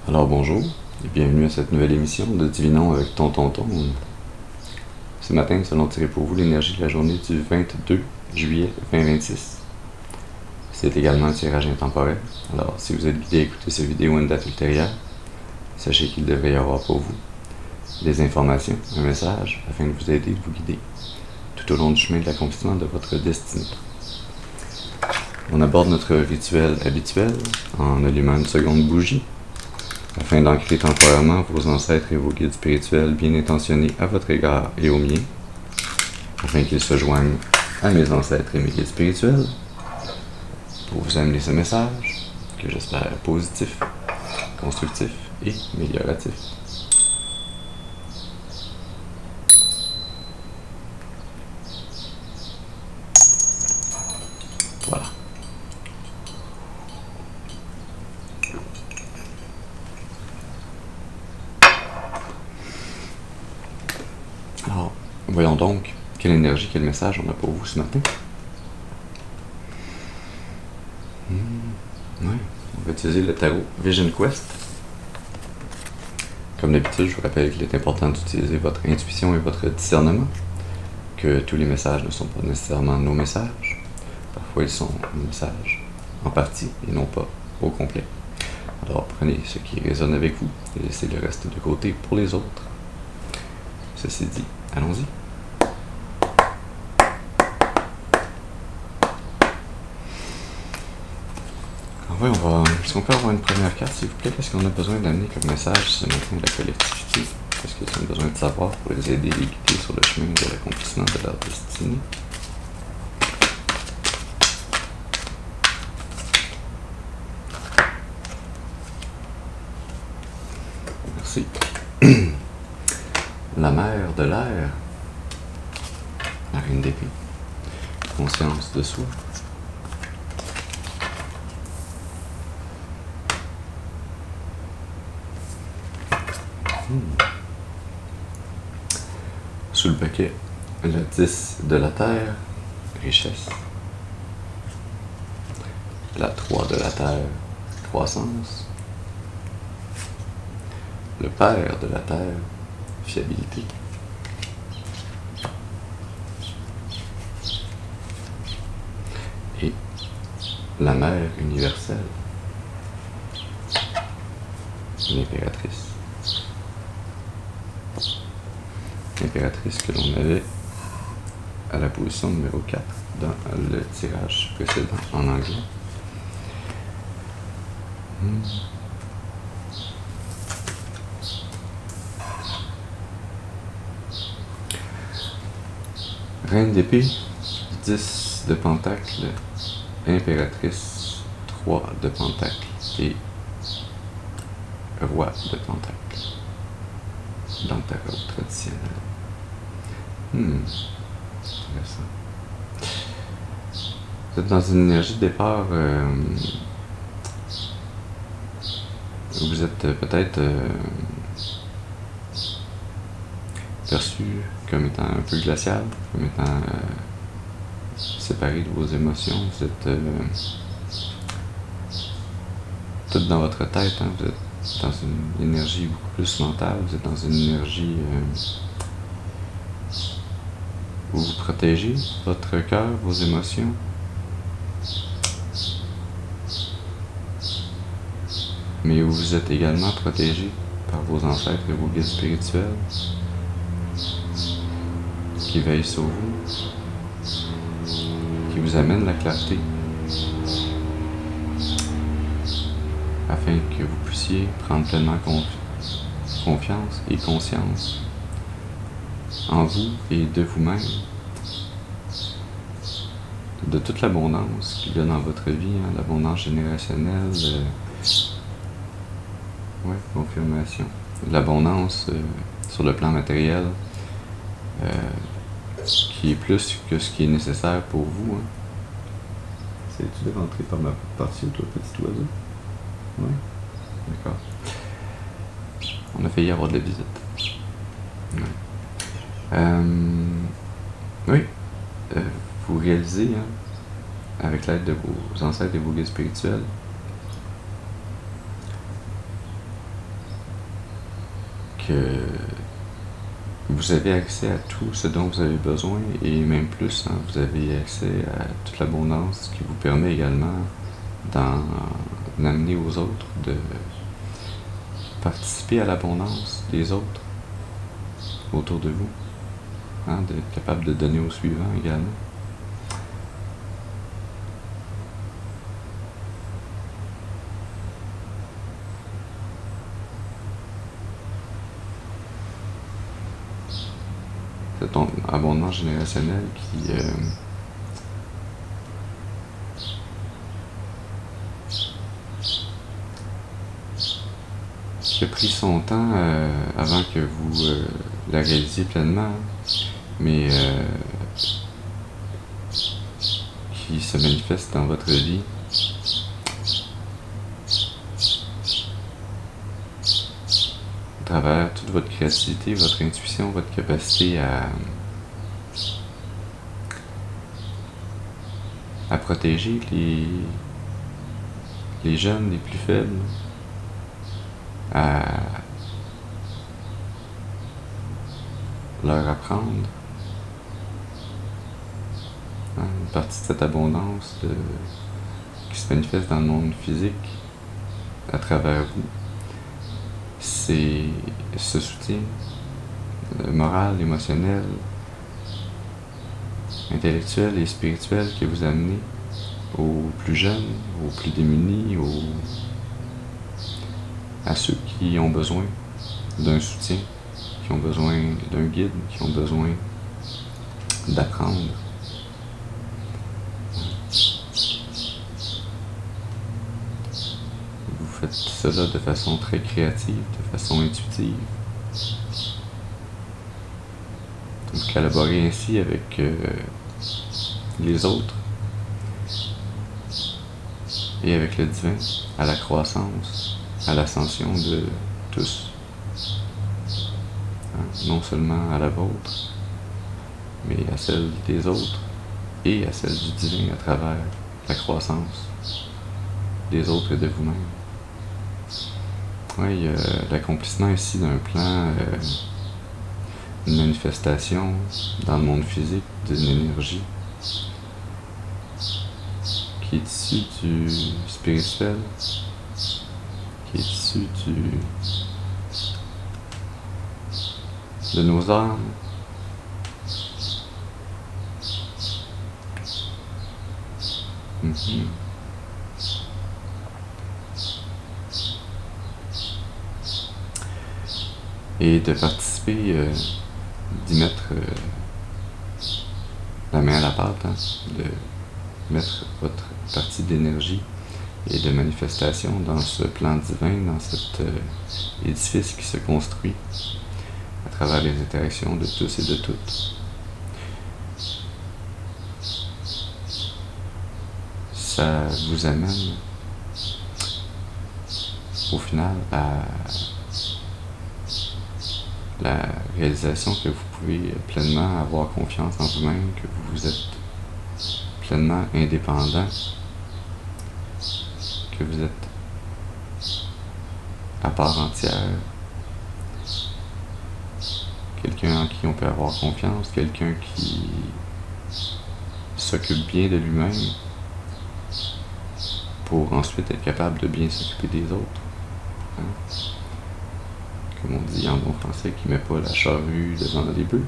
Alors bonjour et bienvenue à cette nouvelle émission de Divinons avec Tonton. Ce matin, nous allons tirer pour vous l'énergie de la journée du 22 juillet 2026. C'est également un tirage intemporel. Alors si vous êtes guidé à écouter cette vidéo à une date ultérieure, sachez qu'il devrait y avoir pour vous des informations, un message afin de vous aider, de vous guider tout au long du chemin de l'accomplissement de votre destinée. On aborde notre rituel habituel en allumant une seconde bougie afin d'ancrer temporairement vos ancêtres et vos guides spirituels bien intentionnés à votre égard et au mien, afin qu'ils se joignent à mes ancêtres et mes guides spirituels pour vous amener ce message que j'espère positif, constructif et amélioratif. Voilà. Alors, voyons donc quelle énergie, quel message on a pour vous ce matin. Ouais, on va utiliser le tarot Vision Quest. Comme d'habitude, je vous rappelle qu'il est important d'utiliser votre intuition et votre discernement, que tous les messages ne sont pas nécessairement nos messages. Parfois, ils sont nos messages en partie et non pas au complet. Alors, prenez ce qui résonne avec vous et laissez le reste de côté pour les autres. Ceci dit, allons-y. Oui, est-ce qu'on peut avoir une première carte, s'il vous plaît? Qu'est-ce qu'on a besoin d'amener comme message ce matin à la collectivité? Qu'est-ce qu'ils ont besoin de savoir pour les aider, les guider sur le chemin de l'accomplissement de leur destinée? Merci. La mère de l'air, la reine d'épée, conscience de soi. Sous le paquet, le 10 de la terre, richesse. La 3 de la terre, croissance. Le père de la terre, fiabilité. Et la mère universelle, l'impératrice. L'impératrice que l'on avait à la position numéro 4 dans le tirage précédent en anglais. Reine d'épée, 10 de pentacle, impératrice, 3 de pentacle et roi de pentacle dans le tarot traditionnel. Intéressant. Vous êtes dans une énergie de départ où vous êtes peut-être perçu comme étant un peu glacial, comme étant séparé de vos émotions. Vous êtes tout dans votre tête, hein? Vous êtes dans une énergie beaucoup plus mentale, vous êtes dans une énergie où vous protégez votre cœur, vos émotions. Mais où vous êtes également protégé par vos ancêtres et vos guides spirituels qui veillent sur vous, qui vous amènent la clarté, afin que vous puissiez prendre pleinement confiance et conscience en vous et de vous-même, de toute l'abondance qu'il y a dans votre vie, hein, l'abondance générationnelle, confirmation, l'abondance sur le plan matériel, qui est plus que ce qui est nécessaire pour vous. Hein. Essayes-tu de rentrer par ma partie, toi, petit oiseau? Oui? D'accord. On a failli avoir de la visite. Ouais. Oui. Vous réalisez, hein, avec l'aide de vos ancêtres et vos guides spirituels, que vous avez accès à tout ce dont vous avez besoin et même plus, hein, vous avez accès à toute l'abondance qui vous permet également d'en amener aux autres, de participer à l'abondance des autres autour de vous, hein, d'être capable de donner au suivant également. C'est ton abondance générationnelle qui a pris son temps avant que vous la réalisiez pleinement, mais qui se manifeste dans votre vie. À travers toute votre créativité, votre intuition, votre capacité à protéger les jeunes, les plus faibles, à leur apprendre, hein, une partie de cette abondance qui se manifeste dans le monde physique à travers vous. C'est ce soutien moral, émotionnel, intellectuel et spirituel que vous amenez aux plus jeunes, aux plus démunis, à ceux qui ont besoin d'un soutien, qui ont besoin d'un guide, qui ont besoin d'apprendre. Vous faites cela de façon très créative, de façon intuitive. Vous collaborez ainsi avec les autres et avec le divin à la croissance, à l'ascension de tous. Hein, non seulement à la vôtre, mais à celle des autres et à celle du divin à travers la croissance des autres et de vous-même. Oui, il y a l'accomplissement ici d'un plan, une manifestation dans le monde physique d'une énergie qui est issue du spirituel, qui est issue de nos âmes, et de participer, d'y mettre la main à la pâte, hein, de mettre votre partie d'énergie et de manifestation dans ce plan divin, dans cet édifice qui se construit à travers les interactions de tous et de toutes. Ça vous amène au final à la réalisation que vous pouvez pleinement avoir confiance en vous-même, que vous êtes pleinement indépendant, que vous êtes à part entière, quelqu'un en qui on peut avoir confiance, quelqu'un qui s'occupe bien de lui-même pour ensuite être capable de bien s'occuper des autres. Hein? Comme on dit en bon français, qui ne met pas la charrue devant les bœufs.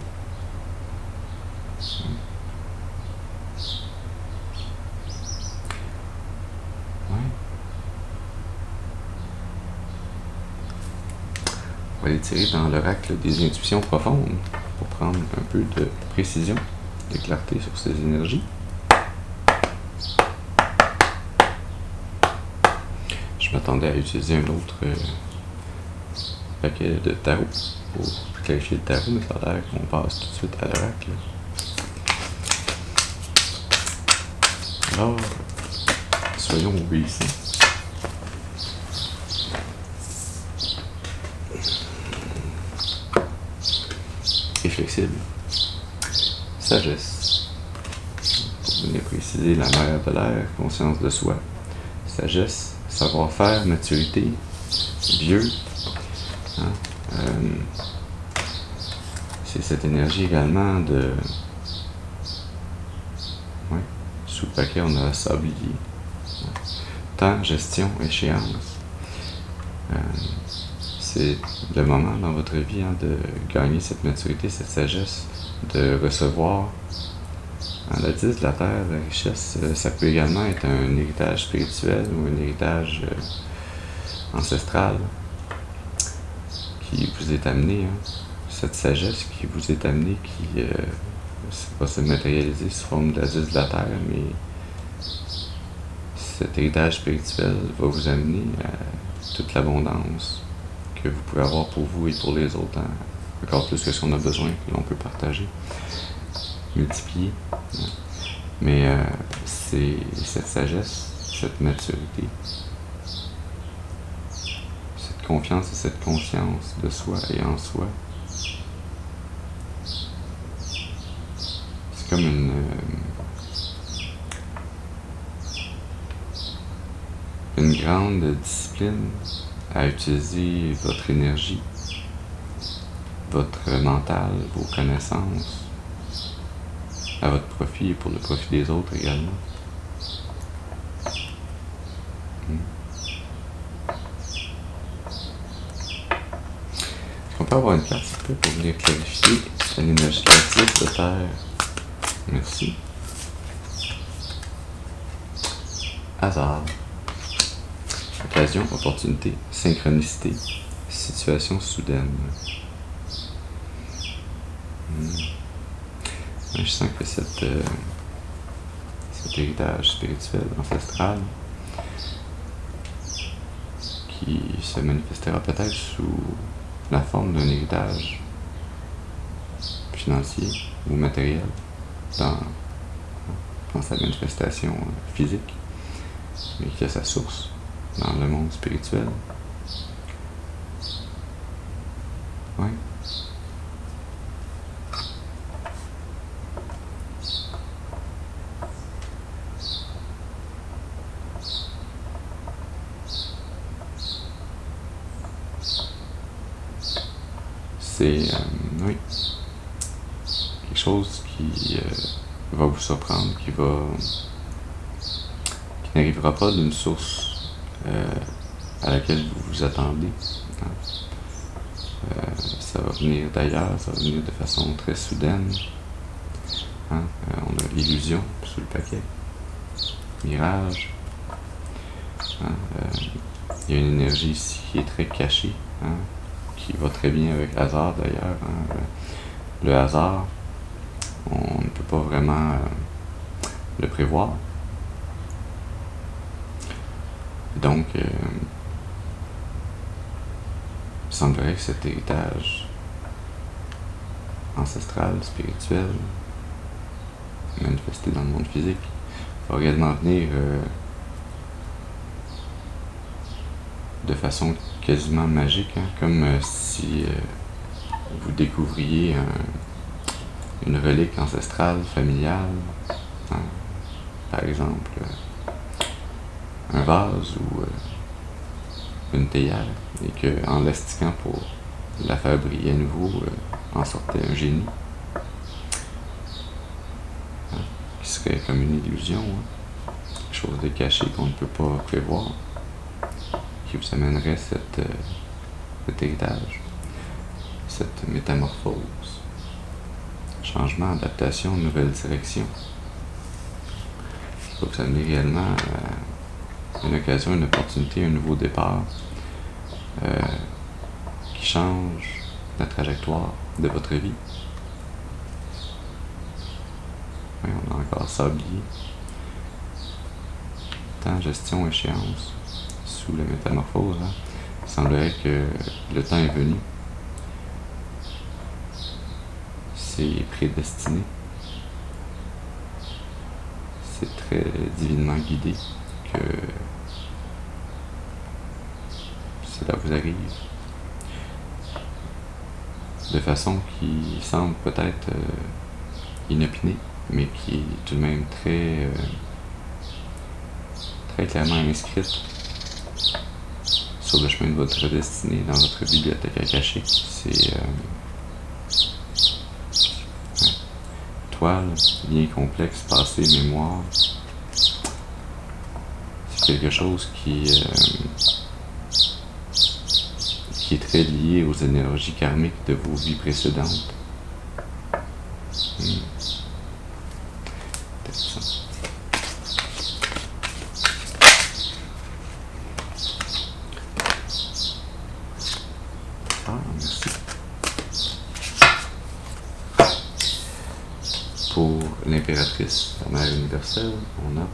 Ouais. On va aller tirer dans l'oracle des intuitions profondes pour prendre un peu de précision, de clarté sur ces énergies. Je m'attendais à utiliser un autre paquet de tarot pour clarifier le tarot, mais ça a l'air qu'on passe tout de suite à l'oracle. Alors, soyons obéissants. Et flexible. Sagesse. Pour venir préciser la mère de l'air, conscience de soi. Sagesse, savoir-faire, maturité, vieux. Hein? C'est cette énergie également de... Ouais, sous le paquet, on a sablier. Temps, gestion, échéance. C'est le moment dans votre vie de gagner cette maturité, cette sagesse, de recevoir. La 10 de la terre, la richesse, ça peut également être un héritage spirituel ou un héritage ancestral qui vous est amené. Cette sagesse qui vous est amenée, qui va se matérialiser sous forme de la 10 de la terre, mais cet héritage spirituel va vous amener à toute l'abondance que vous pouvez avoir pour vous et pour les autres, encore plus que ce qu'on a besoin, que l'on peut partager, multiplier. Mais c'est cette sagesse, cette maturité, cette confiance et cette conscience de soi et en soi. C'est comme une grande discipline à utiliser votre énergie, votre mental, vos connaissances, à votre profit et pour le profit des autres également. Est-ce qu'on peut avoir une carte, s'il vous plaît, pour venir clarifier l'énergie créative de Terre? Merci. Hasard. Occasion, opportunité, synchronicité, situation soudaine. Je sens que cet héritage spirituel, ancestral, qui se manifestera peut-être sous la forme d'un héritage financier ou matériel dans sa manifestation physique, mais qui a sa source dans le monde spirituel. Oui. C'est oui, quelque chose qui va vous surprendre, qui n'arrivera pas d'une source à laquelle vous vous attendez. Ça va venir d'ailleurs, ça va venir de façon très soudaine. On a l'illusion sous le paquet, mirage. Il y a une énergie ici qui est très cachée, qui va très bien avec hasard d'ailleurs. Le hasard, on ne peut pas vraiment le prévoir. Donc, il semblerait que cet héritage ancestral, spirituel, manifesté dans le monde physique, va réellement venir de façon quasiment magique, comme si vous découvriez une relique ancestrale, familiale, par exemple un vase ou une théière, et qu'en l'astiquant pour la faire briller à nouveau, en sortait un génie, qui serait comme une illusion, quelque chose de caché qu'on ne peut pas prévoir, qui vous amènerait cet héritage, cette métamorphose, changement, adaptation, nouvelle direction. Ça va vous amener réellement une occasion, une opportunité, un nouveau départ qui change la trajectoire de votre vie. Oui, on a encore sablier. Temps, gestion, échéance. Sous la métamorphose, il semblerait que le temps est venu. C'est prédestiné. C'est très divinement guidé que cela vous arrive de façon qui semble peut-être inopinée, mais qui est tout de même très clairement inscrite sur le chemin de votre destinée dans votre bibliothèque akashique. C'est toile, lien complexe, passé, mémoire. C'est quelque chose qui est très lié aux énergies karmiques de vos vies précédentes. Intéressant. Ah, merci. Pour l'impératrice, la mère universelle, on a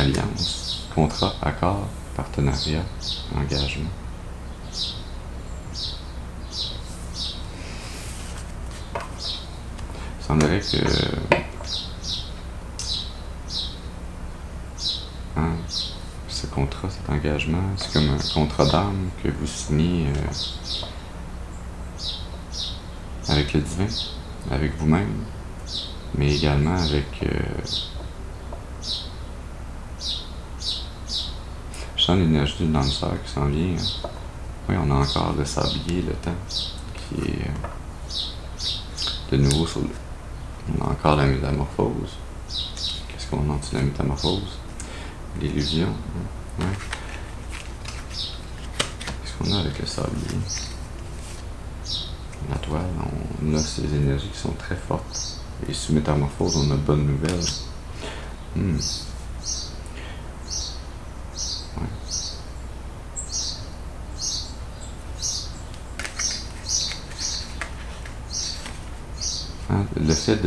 alliance, contrat, accord, partenariat, engagement. Il semblerait que ce contrat, cet engagement, c'est comme un contrat d'âme que vous signez avec le divin, avec vous-même, mais également avec je sens l'énergie d'une âme sœur qui s'en vient. Oui, on a encore le sablier, le temps, qui est de nouveau sur le... On a encore la métamorphose. Qu'est-ce qu'on a en dessous de la métamorphose? L'illusion. Ouais. Qu'est-ce qu'on a avec le sablier? La toile, on a ces énergies qui sont très fortes. Et sous métamorphose, on a de bonnes nouvelles. Ouais. Le fait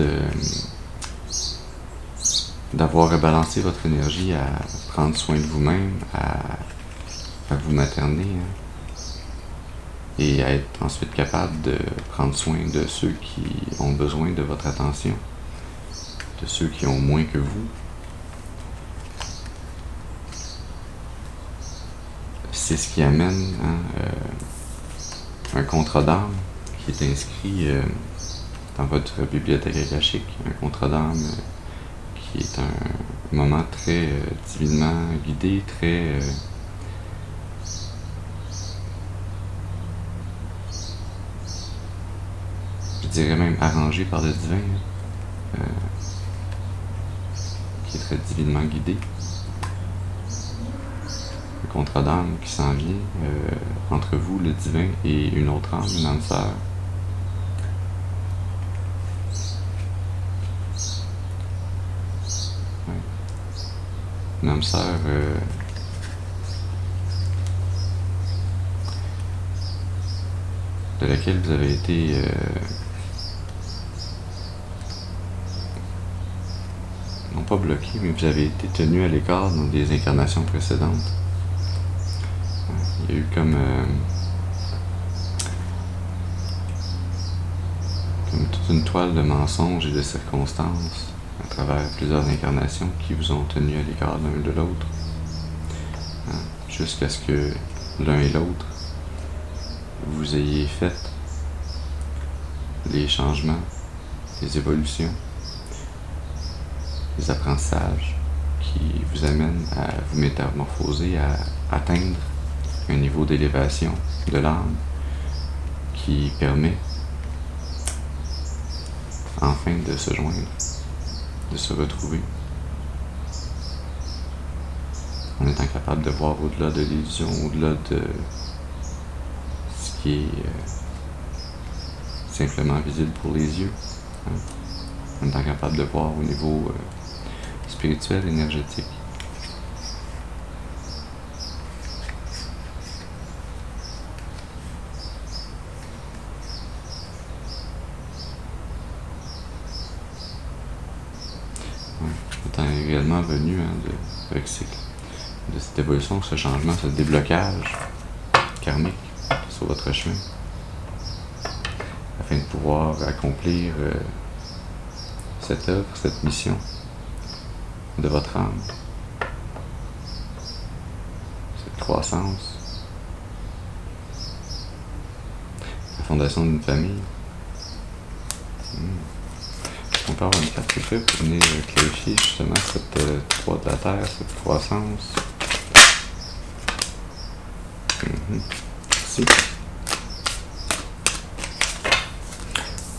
d'avoir rebalancé votre énergie à prendre soin de vous-même, à vous materner, et à être ensuite capable de prendre soin de ceux qui ont besoin de votre attention, de ceux qui ont moins que vous. C'est ce qui amène un contrat d'âme qui est inscrit dans votre bibliothèque akashique, un contrat d'âme qui est un moment très divinement guidé, très je dirais même arrangé par le divin, qui est très divinement guidé. Un contrat d'âme qui s'en vient entre vous, le divin, et une autre âme, une âme sœur. Une âme sœur de laquelle vous avez été non pas bloqué, mais vous avez été tenu à l'écart dans des incarnations précédentes. Il y a eu comme toute une toile de mensonges et de circonstances à travers plusieurs incarnations qui vous ont tenu à l'écart l'un de l'autre, jusqu'à ce que l'un et l'autre vous ayez fait les changements, les évolutions, les apprentissages qui vous amènent à vous métamorphoser, à atteindre un niveau d'élévation de l'âme qui permet enfin de se joindre, de se retrouver, en étant capable de voir au-delà de l'illusion, au-delà de ce qui est simplement visible pour les yeux, en étant capable de voir au niveau spirituel, énergétique. Étant réellement venu avec de cette évolution, ce changement, ce déblocage karmique sur votre chemin, afin de pouvoir accomplir cette œuvre, cette mission de votre âme, cette croissance, la fondation d'une famille. On peut avoir une carte qui fait pour venir clarifier justement cette 3 de la Terre, cette croissance. Merci.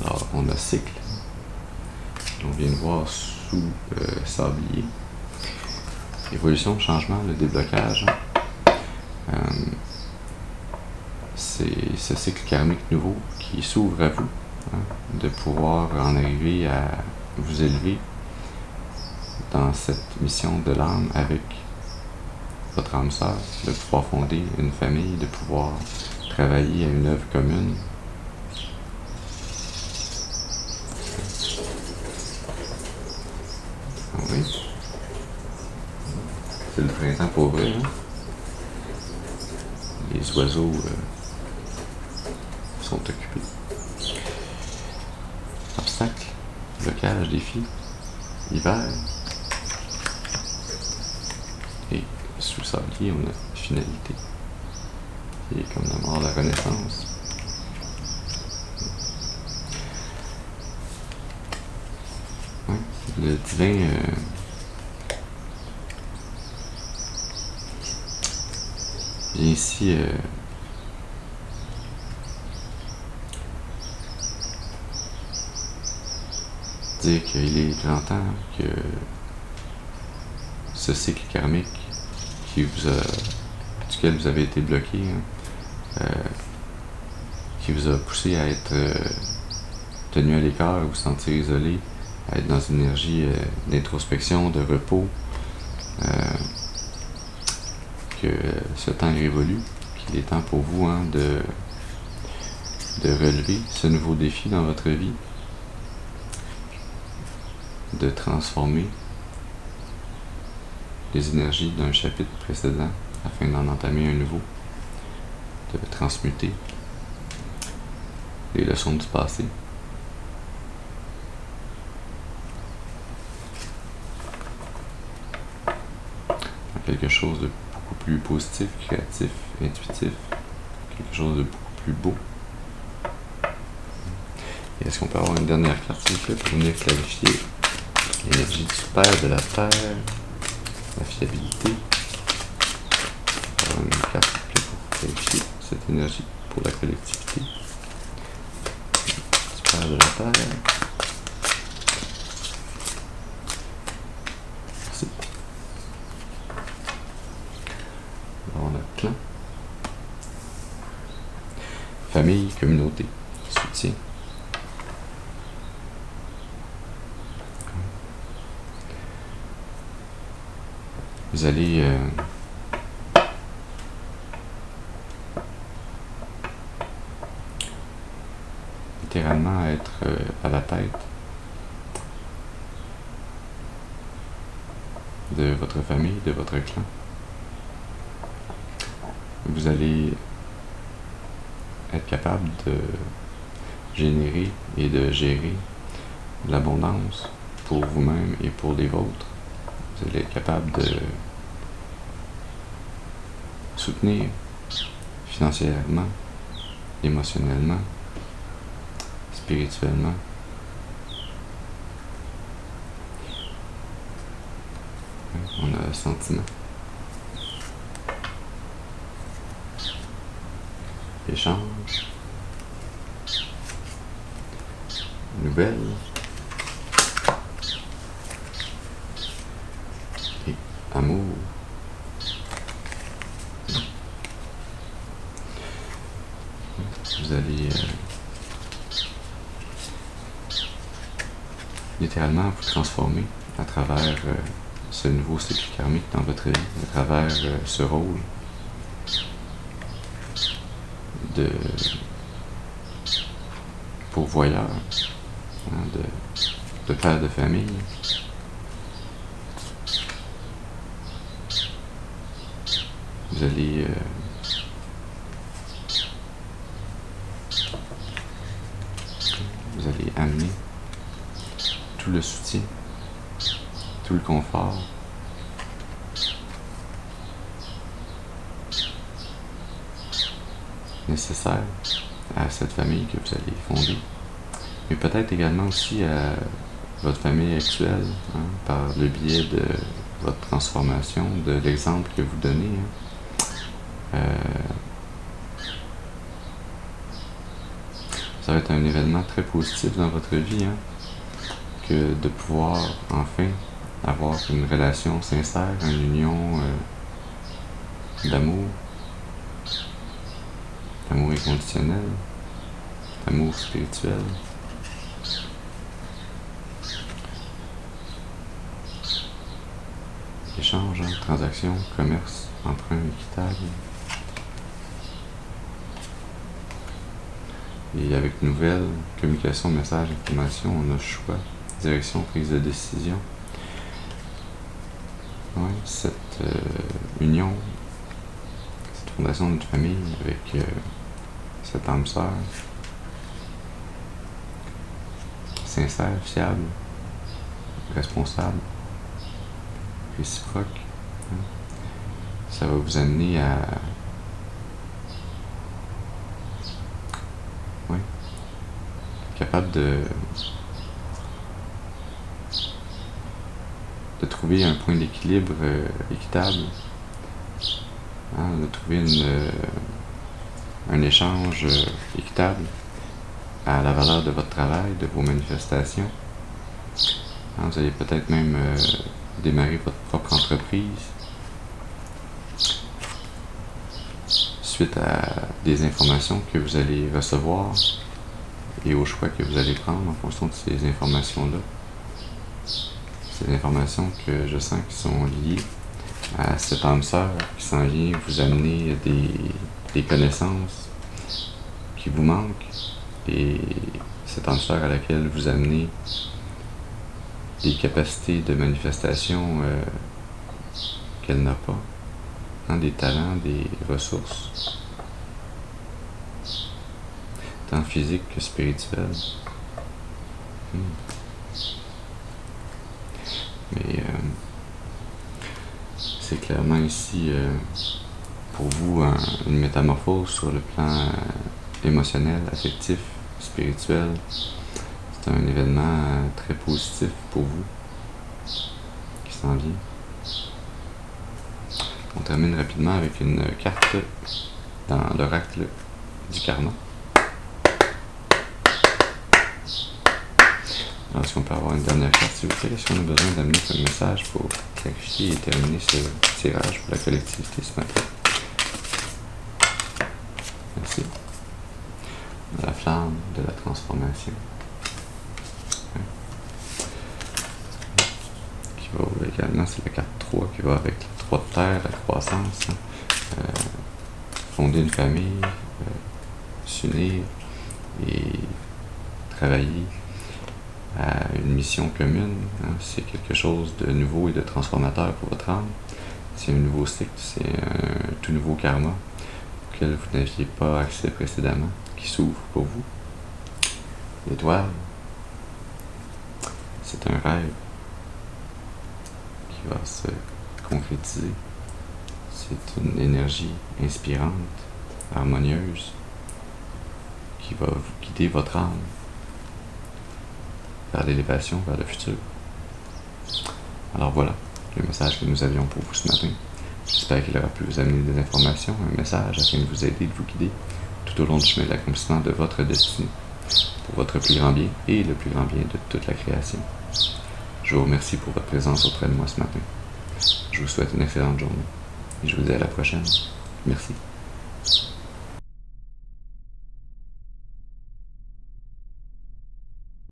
Alors, on a cycle. On vient de voir sous sablier. Évolution, changement, le déblocage. C'est ce cycle karmique nouveau qui s'ouvre à vous, de pouvoir en arriver à vous élever dans cette mission de l'âme avec votre âme sœur, de pouvoir fonder une famille, de pouvoir travailler à une œuvre commune. Ah oui. C'est le printemps pour vrai, hein? Les oiseaux sont occupés. Obstacle, blocage, défi, hiver. Et sous sablier, on a finalité. Qui est comme la mort, la renaissance. Ouais, le divin vient ici dire qu'il est grand temps que ce cycle karmique duquel vous avez été bloqué, qui vous a poussé à être tenu à l'écart, à vous sentir isolé, à être dans une énergie d'introspection, de repos, que ce temps est révolu, qu'il est temps pour vous de relever ce nouveau défi dans votre vie, de transformer les énergies d'un chapitre précédent afin d'en entamer un nouveau, de transmuter les leçons du passé. Dans quelque chose de beaucoup plus positif, créatif, intuitif, quelque chose de beaucoup plus beau. Et est-ce qu'on peut avoir une dernière carte, s'il vous plaît, pour venir clarifier l'énergie du Père, de la Terre, la fiabilité? Alors, une carte, s'il vous plaît, pour clarifier cette énergie pour la collectivité. Du Père, de la Terre. Merci. Alors, on a clan. Famille, communauté, soutien. Vous allez littéralement être à la tête de votre famille, de votre clan. Vous allez être capable de générer et de gérer l'abondance pour vous-même et pour les vôtres. Vous allez être capable de soutenir financièrement, émotionnellement, spirituellement. On a sentiment. Échange. Nouvelles. Et amour. Vous allez littéralement vous transformer à travers ce nouveau cycle karmique dans votre vie, à travers ce rôle de pourvoyeur, de père de famille. Vous allez amener tout le soutien, tout le confort nécessaire à cette famille que vous allez fonder, mais peut-être également aussi à votre famille actuelle, par le biais de votre transformation, de l'exemple que vous donnez. ça va être un événement très positif dans votre vie, hein, que de pouvoir enfin avoir une relation sincère, une union d'amour, d'amour inconditionnel, d'amour spirituel. Échange, hein, transaction, commerce, emprunt équitable. Et avec nouvelles, communication, message, information, on a choix, direction, prise de décision. Ouais, cette union, cette fondation d'une famille avec cette âme sœur, sincère, fiable, responsable, réciproque, hein, ça va vous amener à capable de trouver un point d'équilibre équitable, hein, de trouver un échange équitable à la valeur de votre travail, de vos manifestations. Hein, vous allez peut-être même démarrer votre propre entreprise suite à des informations que vous allez recevoir et aux choix que vous allez prendre en fonction de ces informations-là. Ces informations que je sens qui sont liées à cette âme sœur qui s'en vient vous amener des connaissances qui vous manquent et cette âme sœur à laquelle vous amenez des capacités de manifestation qu'elle n'a pas, hein, des talents, des ressources, tant physique que spirituel. Mais c'est clairement ici pour vous une métamorphose sur le plan émotionnel, affectif, spirituel. C'est un événement très positif pour vous qui s'en vient. On termine rapidement avec une carte dans l'oracle du karma. Alors, est-ce qu'on peut avoir une dernière carte, s'il vous plaît? Est-ce qu'on a besoin d'amener un message pour clarifier et terminer ce tirage pour la collectivité ce matin? Merci. La flamme de la transformation. Ouais. Qui va également, c'est la carte 3 qui va avec la 3 de terre, la croissance. Hein. Fonder une famille, s'unir et travailler à une mission commune, hein. C'est quelque chose de nouveau et de transformateur pour votre âme. C'est un nouveau cycle, c'est un tout nouveau karma auquel vous n'aviez pas accès précédemment, qui s'ouvre pour vous. L'étoile, c'est un rêve qui va se concrétiser. C'est une énergie inspirante, harmonieuse, qui va vous guider votre âme vers l'élévation, vers le futur. Alors voilà le message que nous avions pour vous ce matin. J'espère qu'il aura pu vous amener des informations, un message afin de vous aider, de vous guider tout au long du chemin de l'accomplissement de votre destinée, pour votre plus grand bien et le plus grand bien de toute la création. Je vous remercie pour votre présence auprès de moi ce matin. Je vous souhaite une excellente journée et je vous dis à la prochaine. Merci.